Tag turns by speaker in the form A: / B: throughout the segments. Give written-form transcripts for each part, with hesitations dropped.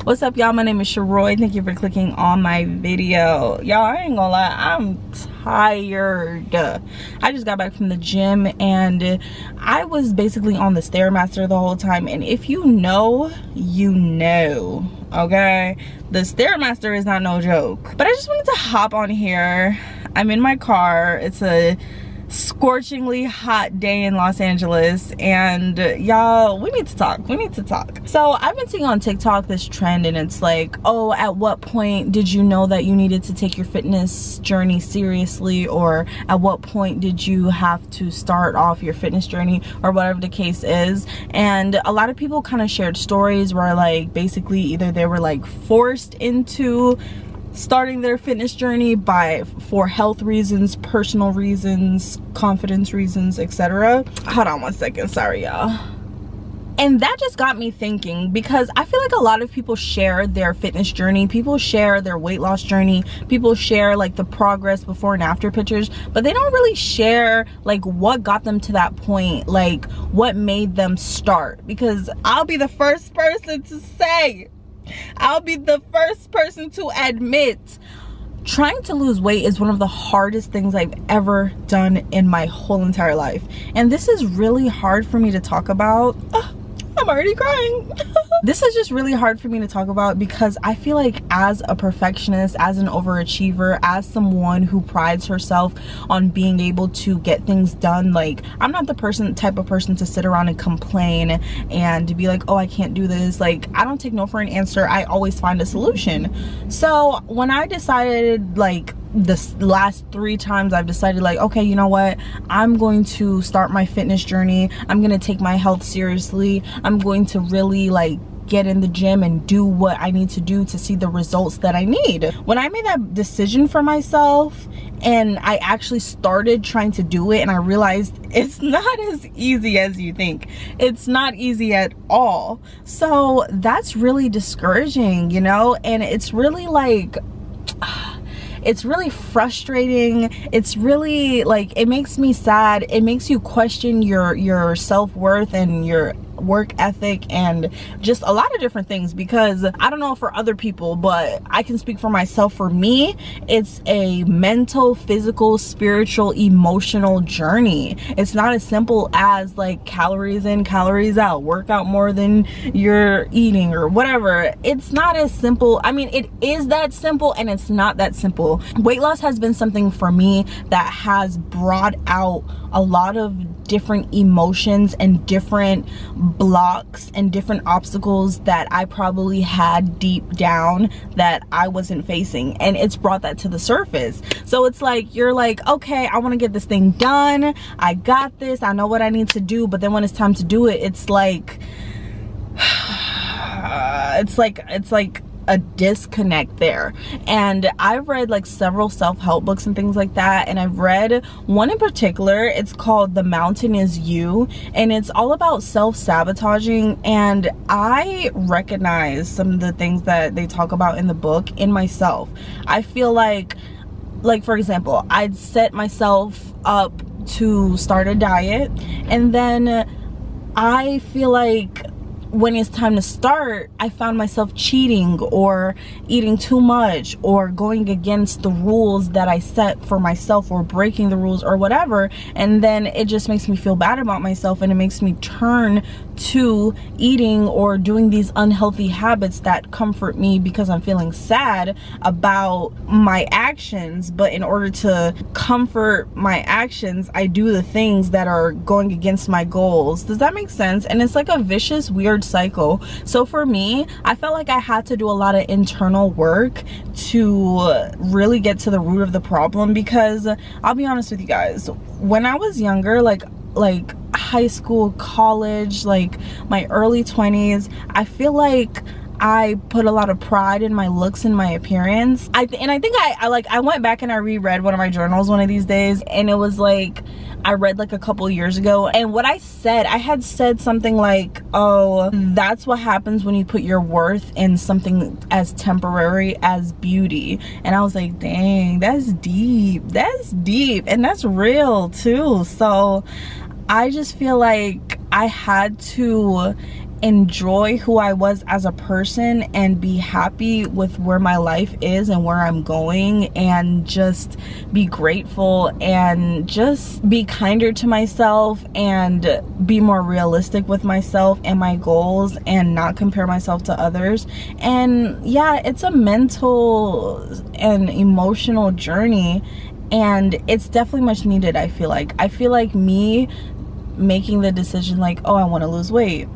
A: What's up, y'all? My name is Sharoy. Thank you for clicking on my video. Y'all, I ain't gonna lie, I'm tired. I just got back from the gym and I was basically on the Stairmaster the whole time, and if you know, you know, okay? The Stairmaster is not no joke. But I just wanted to hop on here. I'm in my car. It's a scorchingly hot day in Los Angeles, and y'all, we need to talk. So I've been seeing on TikTok this trend, and it's like, oh, at what point did you know that you needed to take your fitness journey seriously, or at what point did you have to start off your fitness journey, or whatever the case is. And a lot of people kind of shared stories where, like, basically either they were like forced into starting their fitness journey for health reasons, personal reasons, confidence reasons, etc. Hold on one second, sorry y'all. And that just got me thinking, because I feel like a lot of people share their fitness journey, people share their weight loss journey, people share like the progress before and after pictures, but they don't really share like what got them to that point, like what made them start. Because I'll be the first person to say, I'll be the first person to admit, trying to lose weight is one of the hardest things I've ever done in my whole entire life. And this is really hard for me to talk about. I'm already crying. This is just really hard for me to talk about because I feel like as a perfectionist, as an overachiever, as someone who prides herself on being able to get things done, like, I'm not the type of person to sit around and complain and to be like, oh, I can't do this. Like, I don't take no for an answer. I always find a solution. So when I decided, like, the last 3 times I've decided, like, okay, you know what, I'm going to start my fitness journey, I'm gonna take my health seriously, I'm going to really like get in the gym and do what I need to do to see the results that I need. When I made that decision for myself and I actually started trying to do it, and I realized it's not as easy as you think. It's not easy at all. So that's really discouraging, you know? And it's really like, it's really frustrating. It's really like, it makes me sad. It makes you question your self-worth and your work ethic and just a lot of different things. Because I don't know for other people, but I can speak for myself. For me, it's a mental, physical, spiritual, emotional journey. It's not as simple as like calories in, calories out, work out more than you're eating or whatever. It's not as simple. I mean, it is that simple, and it's not that simple. Weight loss has been something for me that has brought out a lot of different emotions and different blocks and different obstacles that I probably had deep down that I wasn't facing, and it's brought that to the surface. So it's like, you're like, okay, I want to get this thing done, I got this, I know what I need to do, but then when it's time to do it, it's like it's like a disconnect there. And I've read like several self-help books and things like that, and I've read one in particular. It's called The Mountain Is You, and it's all about self-sabotaging. And I recognize some of the things that they talk about in the book in myself. I feel like for example, I'd set myself up to start a diet, and then I feel like when it's time to start, I found myself cheating or eating too much or going against the rules that I set for myself, or breaking the rules or whatever. And then it just makes me feel bad about myself, and it makes me turn to eating or doing these unhealthy habits that comfort me because I'm feeling sad about my actions. But in order to comfort my actions, I do the things that are going against my goals. Does that make sense? And it's like a vicious, weird cycle. So for me, I felt like I had to do a lot of internal work to really get to the root of the problem. Because I'll be honest with you guys, when I was younger, like high school, college, like my early 20s, I feel like I put a lot of pride in my looks and my appearance. I think I went back and I reread one of my journals one of these days, and it was like, I read like a couple years ago, and what I had said something like, oh, that's what happens when you put your worth in something as temporary as beauty. And I was like, dang, that's deep, and that's real too. So I just feel like I had to enjoy who I was as a person and be happy with where my life is and where I'm going, and just be grateful and just be kinder to myself and be more realistic with myself and my goals and not compare myself to others. And yeah, it's a mental and emotional journey, and it's definitely much needed. I feel like me making the decision like, oh, I want to lose weight,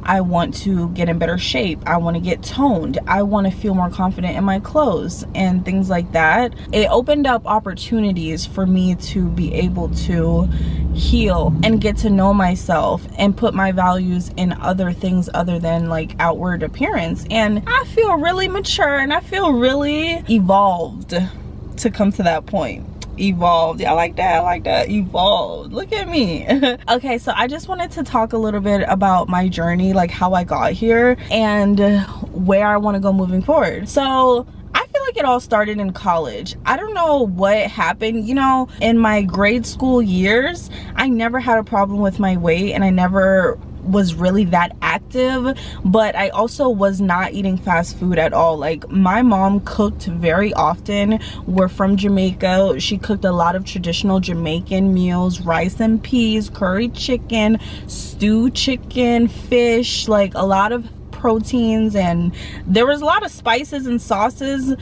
A: I want to get in better shape, I want to get toned, I want to feel more confident in my clothes and things like that. It opened up opportunities for me to be able to heal and get to know myself and put my values in other things other than like outward appearance. And I feel really mature and I feel really evolved to come to that point. Evolved. Yeah, I like that. Evolved. Look at me. Okay, so I just wanted to talk a little bit about my journey, like how I got here and where I want to go moving forward. So I feel like it all started in college. I don't know what happened. You know, in my grade school years, I never had a problem with my weight and I never was really that active, but I also was not eating fast food at all. Like, my mom cooked very often. We're from Jamaica. She cooked a lot of traditional Jamaican meals: rice and peas, curry chicken, stewed chicken, fish, like a lot of proteins, and there was a lot of spices and sauces.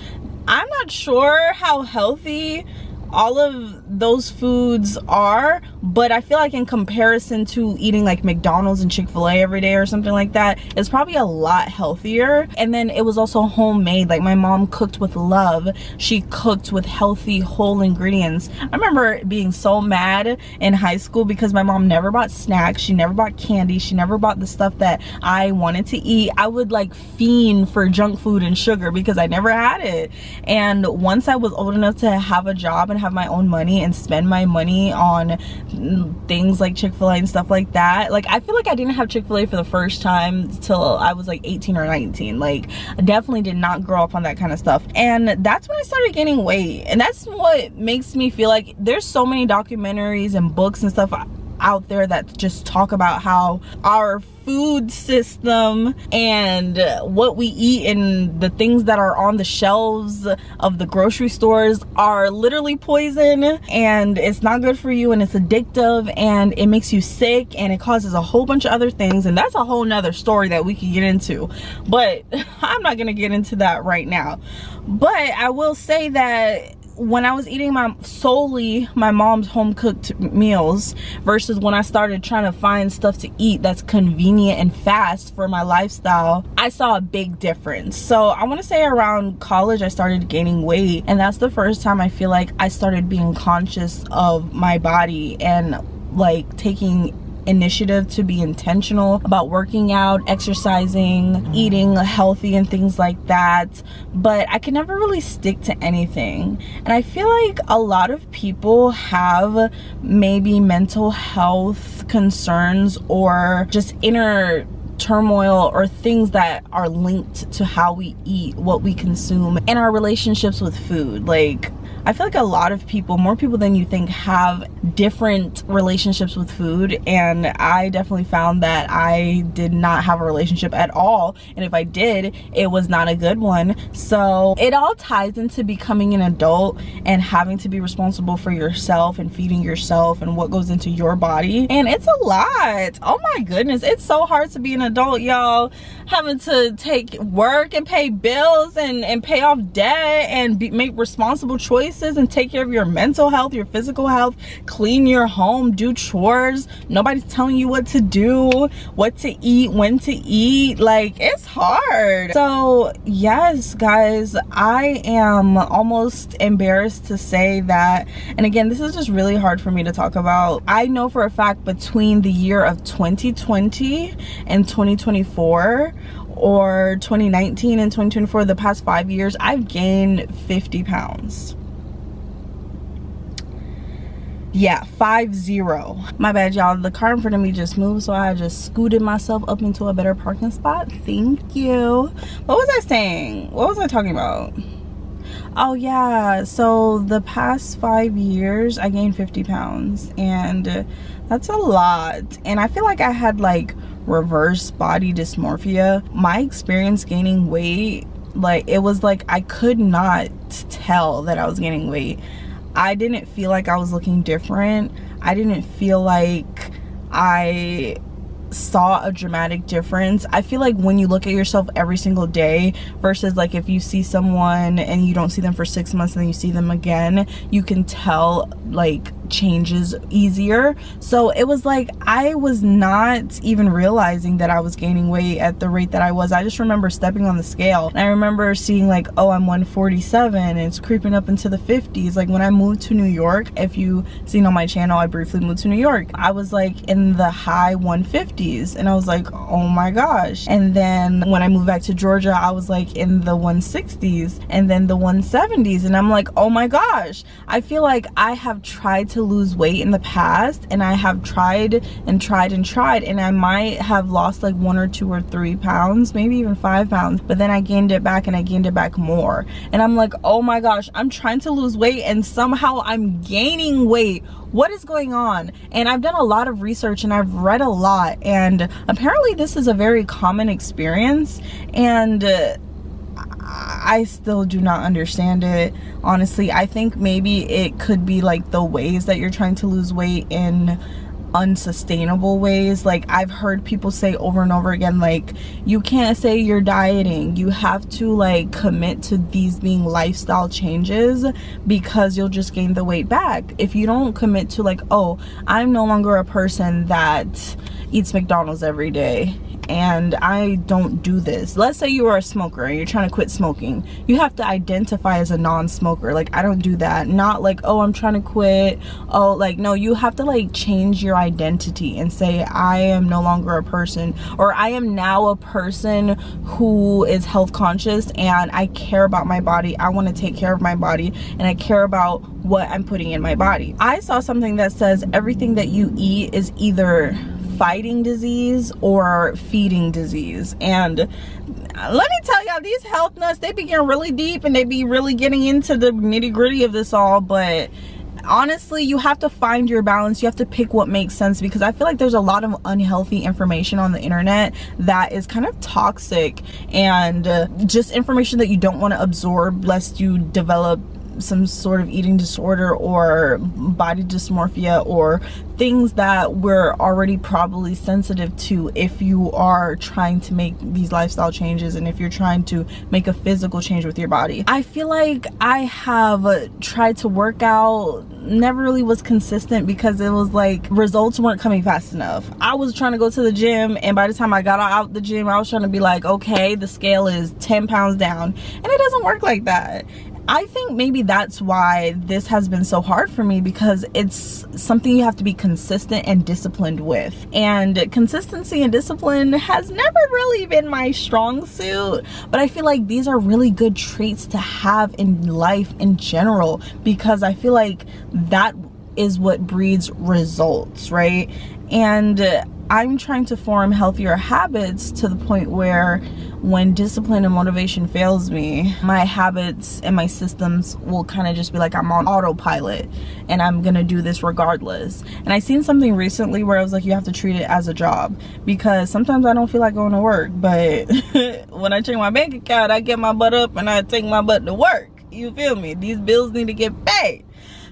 A: I'm not sure how healthy all of those foods are, but I feel like in comparison to eating like McDonald's and Chick-fil-A every day or something like that, it's probably a lot healthier. And then it was also homemade. Like, my mom cooked with love. She cooked with healthy whole ingredients. I remember being so mad in high school because my mom never bought snacks, she never bought candy, she never bought the stuff that I wanted to eat. I would like fiend for junk food and sugar because I never had it. And once I was old enough to have a job and have my own money and spend my money on things like Chick-fil-A and stuff like that, like, I feel like I didn't have Chick-fil-A for the first time till I was like 18 or 19. Like, I definitely did not grow up on that kind of stuff, and that's when I started gaining weight. And that's what makes me feel like there's so many documentaries and books and stuff out there that just talk about how our food system and what we eat and the things that are on the shelves of the grocery stores are literally poison, and it's not good for you, and it's addictive, and it makes you sick, and it causes a whole bunch of other things. And that's a whole nother story that we could get into, but I'm not gonna get into that right now. But I will say that when I was eating solely my mom's home cooked meals versus when I started trying to find stuff to eat that's convenient and fast for my lifestyle, I saw a big difference. So I want to say around college I started gaining weight, and that's the first time I feel like I started being conscious of my body and like taking initiative to be intentional about working out, exercising, eating healthy and things like that. But I could never really stick to anything. And I feel like a lot of people have maybe mental health concerns or just inner turmoil or things that are linked to how we eat, what we consume, and our relationships with food. Like, I feel like a lot of people, more people than you think, have different relationships with food, and I definitely found that I did not have a relationship at all, and if I did, it was not a good one. So it all ties into becoming an adult and having to be responsible for yourself and feeding yourself and what goes into your body, and it's a lot. Oh my goodness, it's so hard to be an adult, y'all, having to take work and pay bills and pay off debt and make responsible choices and take care of your mental health, your physical health, clean your home, do chores. Nobody's telling you what to do, what to eat, when to eat. Like, it's hard. So yes, guys, I am almost embarrassed to say that, and again, this is just really hard for me to talk about. I know for a fact between the year of 2020 and 2024, or 2019 and 2024, the past 5 years, I've gained 50 pounds. Yeah, 50. My bad, y'all. The car in front of me just moved, so I just scooted myself up into a better parking spot. Thank you. What was I saying? What was I talking about? Oh yeah, so the past 5 years I gained 50 pounds, and that's a lot. And I feel like I had like reverse body dysmorphia. My experience gaining weight, like, it was like I could not tell that I was gaining weight. I didn't feel like I was looking different. I didn't feel like I saw a dramatic difference. I feel like when you look at yourself every single day versus like if you see someone and you don't see them for 6 months and then you see them again, you can tell like changes easier. So it was like I was not even realizing that I was gaining weight at the rate that I was. I just remember stepping on the scale and I remember seeing like, oh, I'm 147 and it's creeping up into the 50s. Like when I moved to New York, if you seen on my channel, I briefly moved to New York, I was like in the high 150s and I was like, oh my gosh. And then when I moved back to Georgia, I was like in the 160s and then the 170s, and I'm like, oh my gosh. I feel like I have tried to lose weight in the past and I have tried and tried and tried, and I might have lost like 1 or 2 or 3 pounds, maybe even 5 pounds, but then I gained it back and I gained it back more, and I'm like, oh my gosh, I'm trying to lose weight and somehow I'm gaining weight. What is going on? And I've done a lot of research and I've read a lot, and apparently this is a very common experience, and I still do not understand it. Honestly, I think maybe it could be like the ways that you're trying to lose weight in unsustainable ways. Like I've heard people say over and over again, like, you can't say you're dieting, you have to like commit to these being lifestyle changes because you'll just gain the weight back. If you don't commit to like, oh, I'm no longer a person that eats McDonald's every day and I don't do this. Let's say you are a smoker and you're trying to quit smoking. You have to identify as a non-smoker. Like, I don't do that. Not like, oh, I'm trying to quit. Oh, like, no, you have to like change your identity and say, I am no longer a person, or I am now a person who is health conscious and I care about my body. I want to take care of my body and I care about what I'm putting in my body. I saw something that says everything that you eat is either fighting disease or feeding disease. And let me tell y'all, these health nuts, they be getting really deep and they be really getting into the nitty-gritty of this all, but honestly, you have to find your balance. You have to pick what makes sense, because I feel like there's a lot of unhealthy information on the internet that is kind of toxic and just information that you don't want to absorb lest you develop some sort of eating disorder or body dysmorphia, or things that we're already probably sensitive to if you are trying to make these lifestyle changes and if you're trying to make a physical change with your body. I feel like I have tried to work out, never really was consistent because it was like results weren't coming fast enough. I was trying to go to the gym, and by the time I got out the gym, I was trying to be like, okay, the scale is 10 pounds down, and it doesn't work like that. I think maybe that's why this has been so hard for me, because it's something you have to be consistent and disciplined with. And consistency and discipline has never really been my strong suit, but I feel like these are really good traits to have in life in general, because I feel like that is what breeds results, right? And I'm trying to form healthier habits to the point where when discipline and motivation fails me, my habits and my systems will kind of just be like, I'm on autopilot and I'm gonna do this regardless. And I seen something recently where I was like, you have to treat it as a job, because sometimes I don't feel like going to work, but when I check my bank account, I get my butt up and I take my butt to work. You feel me? These bills need to get paid.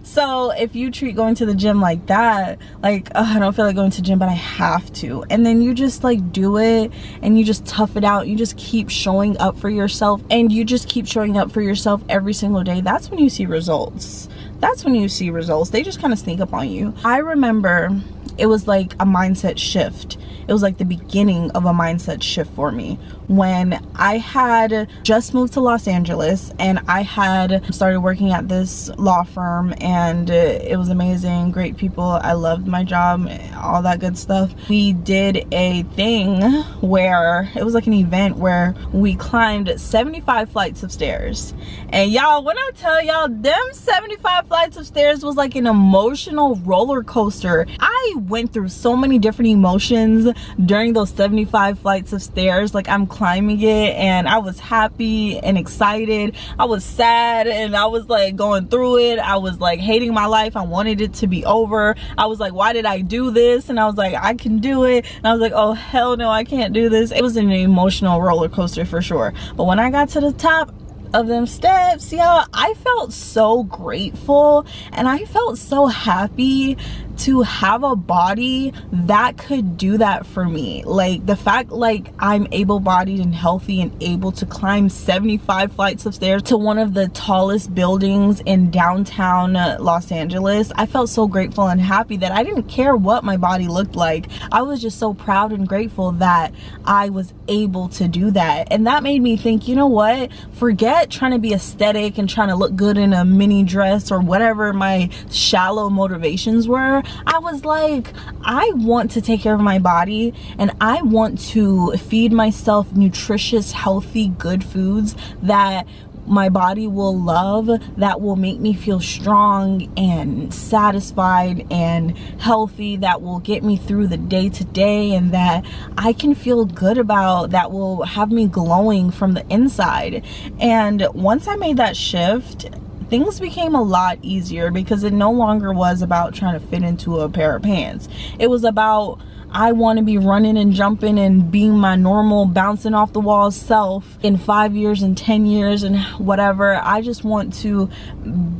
A: So if you treat going to the gym like that, like, oh, I don't feel like going to the gym, but I have to, and then you just like do it and you just tough it out, you just keep showing up for yourself, and you just keep showing up for yourself every single day, that's when you see results. That's when you see results. They just kind of sneak up on you. I remember it was like a mindset shift. It was like the beginning of a mindset shift for me when I had just moved to Los Angeles and I had started working at this law firm, and it was amazing, great people. I loved my job, all that good stuff. We did a thing where it was like an event where we climbed 75 flights of stairs. And y'all, when I tell y'all, them 75 flights of stairs was like an emotional roller coaster. I went through so many different emotions during those 75 flights of stairs. Like, I'm climbing it, and I was happy and excited. I was sad and I was like going through it. I was like hating my life. I wanted it to be over. I was like, why did I do this? And I was like, I can do it. And I was like, oh hell no, I can't do this. It was an emotional roller coaster for sure. But when I got to the top of them steps, y'all, I felt so grateful and I felt so happy to have a body that could do that for me. Like the fact like I'm able-bodied and healthy and able to climb 75 flights of stairs to one of the tallest buildings in downtown Los Angeles, I felt so grateful and happy that I didn't care what my body looked like. I was just so proud and grateful that I was able to do that. And that made me think, you know what, forget trying to be aesthetic and trying to look good in a mini dress or whatever my shallow motivations were. I was like, I want to take care of my body and I want to feed myself nutritious, healthy, good foods that my body will love, that will make me feel strong and satisfied and healthy, that will get me through the day to day and that I can feel good about, that will have me glowing from the inside. And once I made that shift, things became a lot easier because it no longer was about trying to fit into a pair of pants. It was about, I want to be running and jumping and being my normal bouncing off the walls self in 5 years and 10 years and whatever. I just want to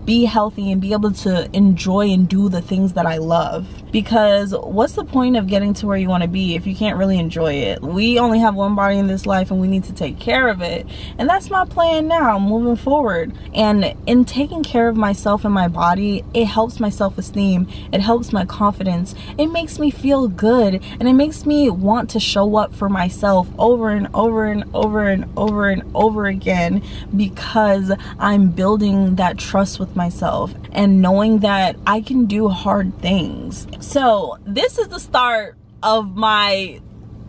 A: be healthy and be able to enjoy and do the things that I love. Because what's the point of getting to where you want to be if you can't really enjoy it? We only have one body in this life and we need to take care of it. And that's my plan now, moving forward. And in taking care of myself and my body, it helps my self-esteem. It helps my confidence. It makes me feel good. And it makes me want to show up for myself over and over and over and over and over again, because I'm building that trust with myself and knowing that I can do hard things. So this is the start of my,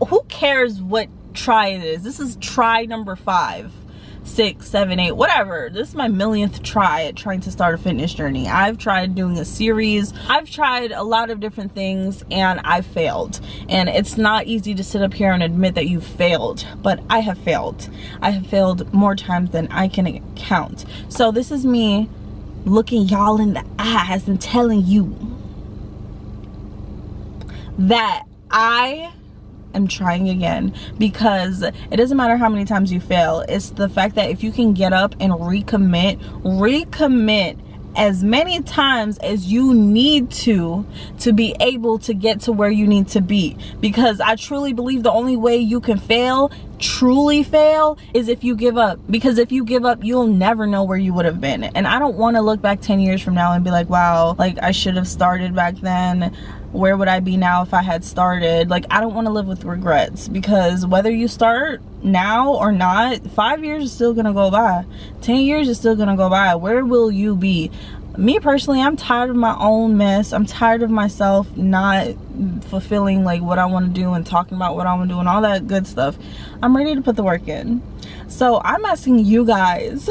A: who cares what try it is. This is try number 5. 6, 7, 8, whatever. This is my millionth try at trying to start a fitness journey. I've tried doing a series. I've tried a lot of different things and I failed. And it's not easy to sit up here and admit that you failed, but I have failed. I have failed more times than I can count. So this is me looking y'all in the eyes and telling you that I am trying again, because it doesn't matter how many times you fail. It's the fact that if you can get up and recommit as many times as you need to be able to get to where you need to be. Because I truly believe the only way you can fail, truly fail, is if you give up. Because if you give up, you'll never know where you would have been. And I don't want to look back 10 years from now and be like, wow, like I should have started back then. Where would I be now if I had started? Like, I don't want to live with regrets, because whether you start now or not, 5 years is still gonna go by, 10 years is still gonna go by. Where will you be? Me personally, I'm tired of my own mess. I'm tired of myself not fulfilling like what I want to do and talking about what I want to do and all that good stuff. I'm ready to put the work in. So I'm asking you guys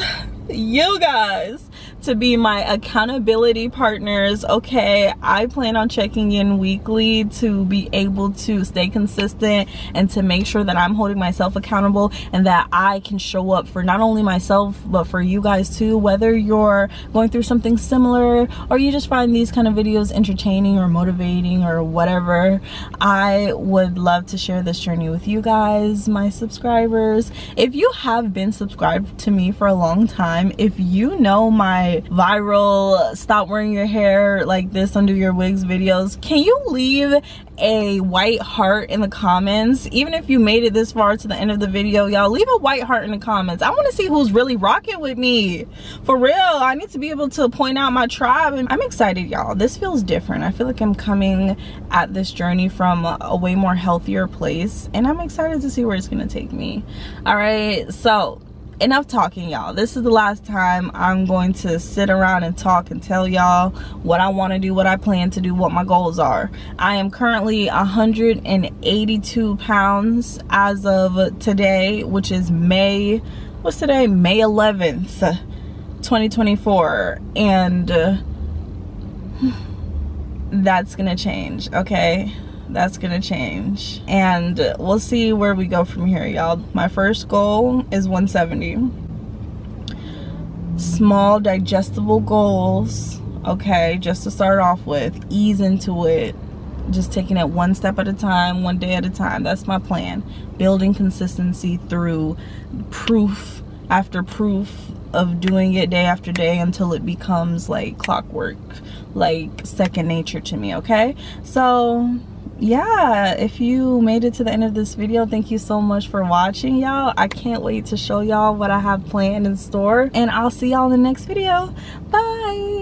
A: to be my accountability partners. Okay, I plan on checking in weekly to be able to stay consistent and to make sure that I'm holding myself accountable and that I can show up for not only myself but for you guys too, whether you're going through something similar or you just find these kind of videos entertaining or motivating or whatever. I would love to share this journey with you guys, my subscribers. If you have been subscribed to me for a long time, if you know my viral stop wearing your hair like this under your wigs videos, can you leave a white heart in the comments? Even if you made it this far to the end of the video, y'all, leave a white heart in the comments. I want to see who's really rocking with me for real. I need to be able to point out my tribe, and I'm excited, y'all. This feels different. I feel like I'm coming at this journey from a way more healthier place, and I'm excited to see where it's gonna take me. All right, so enough talking, y'all. This is the last time I'm going to sit around and talk and tell y'all what I want to do, what I plan to do, what my goals are. I am currently 182 pounds as of today, which is May, what's today? May 11th, 2024. And that's gonna change, okay? That's gonna change, and we'll see where we go from here, y'all. My first goal is 170. Small digestible goals, okay, just to start off with. Ease into it, just taking it one step at a time, one day at a time. That's my plan. Building consistency through proof after proof of doing it day after day until it becomes like clockwork, like second nature to me, okay? So yeah, if you made it to the end of this video, thank you so much for watching, y'all. I can't wait to show y'all what I have planned in store, and I'll see y'all in the next video. Bye.